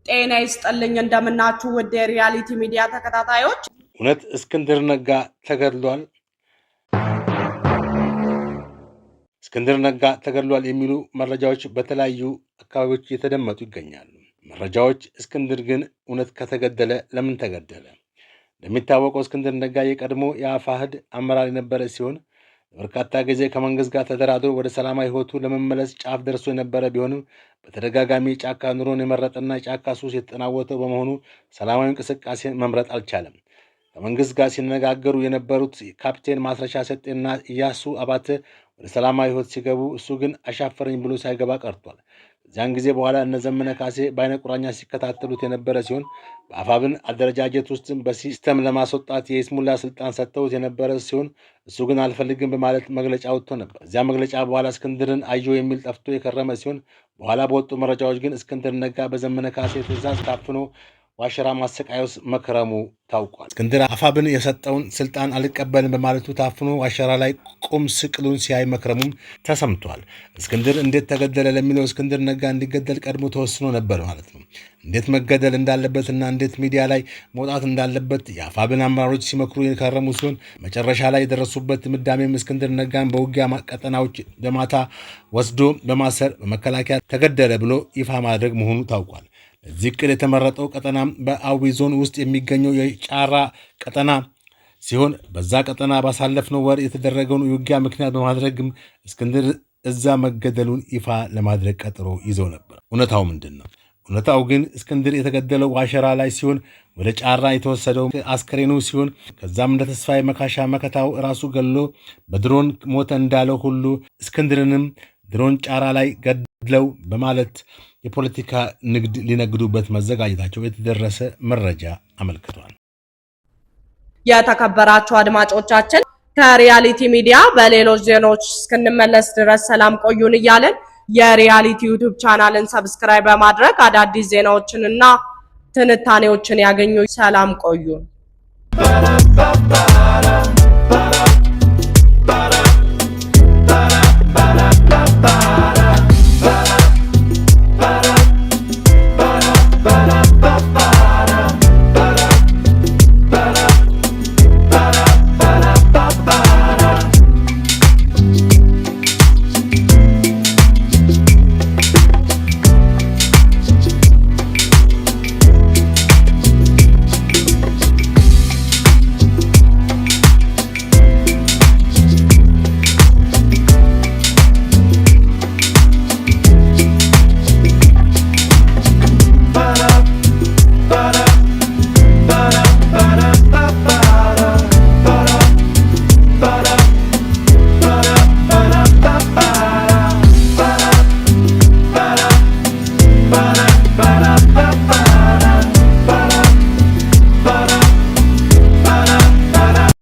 ጤና ይስጥልኝ እንደምናችሁ ወደ ሪያሊቲ ሚዲያ ተከታታዮች እውነት እስክንድር ነጋ ተገድሏል የሚሉ መረጃዎች በተለያዩ አካባቢዎች እየተደመጡ ይገኛሉ። መረጃዎች እስክንድር ግን እውነት ከተገደለ ለምን ተገደለ? እንደሚታወቀው እስክንድር ነጋ የቀድሞ የአፋሕድ አመራር የነበረ ሲሆን በርካታ ጊዜ ከመንግስት ጋር ተደራድሮ ወደ ሰላማዊ ህይወቱ ለመመለስ ጫፍ ደርሶ የነበረ ቢሆንም በተደጋጋሚ ጫካ ኑሮን የመረጠና ጫካ ሱስ የተጠናወተው በመሆኑ ሰላማዊ እንቅስቃሴ መምረጥ አልቻለም። ከመንግስት ጋር ሲነጋገሩ የነበሩት ካፕቴን ማስረሻ ሰጤና ኢያሱ አባተ ወደ ሰላማዊ ህይወት ሲገቡ እሱ ግን አሻፈረኝ ብሎ ሳይገባ ቀርቷል። ከዚያን ጊዜ በኋላ እነ ዘመነ ካሴ በአይነ ቁራኛ ሲከታተሉት የነበረ ሲሆን በአፋብን አደረጃጀት ውስጥ በሲስተም ለማስወጣት የይስሙላ ስልጣን ሰጥተውት የነበረ ሲሆን እሱ ግን አልፈልግም በማለት መግለጫ ወጥቶ ነበር። እዚያ መግለጫ በኋላ እስክንድርን አየሁ የሚል ጠፍቶ የከረመ ሲሆን በኋላ በወጡ መረጃዎች ግን እስክንድር ነጋ በዘመነ ካሴ ትዕዛዝ ታፍኖ ዋሸራ ማሰቃየው መክረሙ ታውቋል። እስክንድር አፋብን የሰጠውን ስልጣን አልቀበልም በማለቱ ታፍኖ ዋሸራ ላይ ቁም ስቅሉን ሲያይ መክረሙም ተሰምቷል። እስክንድር እንዴት ተገደለ ለሚለው እስክንድር ነጋ እንዲገደል ቀድሞ ተወስኖ ነበር ማለት ነው። እንዴት መገደል እንዳለበትና እንዴት ሚዲያ ላይ መውጣት እንዳለበት የአፋብን አመራሮች ሲመክሩ የከረሙ ሲሆን መጨረሻ ላይ የደረሱበት ድምዳሜም እስክንድር ነጋን በውጊያ ቀጠናዎች በማታ ወስዶ በማሰር በመከላከያ ተገደለ ብሎ ይፋ ማድረግ መሆኑ ታውቋል። እዚህ ቅድ የተመረጠው ቀጠና በአዊ ዞን ውስጥ የሚገኘው የጫራ ቀጠና ሲሆን በዛ ቀጠና ባሳለፍነው ወር የተደረገውን ውጊያ ምክንያት በማድረግም እስክንድር እዛ መገደሉን ይፋ ለማድረግ ቀጥሮ ይዘው ነበር። እውነታው ምንድን ነው? እውነታው ግን እስክንድር የተገደለው ዋሸራ ላይ ሲሆን ወደ ጫራ የተወሰደው አስከሬኑ ሲሆን ከዛም እንደ ተስፋዬ መካሻ መከታው ራሱ ገሎ በድሮን ሞተ እንዳለው ሁሉ እስክንድርንም ድሮን ጫራ ላይ ገድለው በማለት የፖለቲካ ንግድ ሊነግዱበት መዘጋጀታቸው የተደረሰ መረጃ አመልክቷል። የተከበራችሁ አድማጮቻችን ከሪያሊቲ ሚዲያ በሌሎች ዜናዎች እስክንመለስ ድረስ ሰላም ቆዩን እያልን የሪያሊቲ ዩቲዩብ ቻናልን ሰብስክራይብ በማድረግ አዳዲስ ዜናዎችንና ትንታኔዎችን ያገኙ። ሰላም ቆዩን።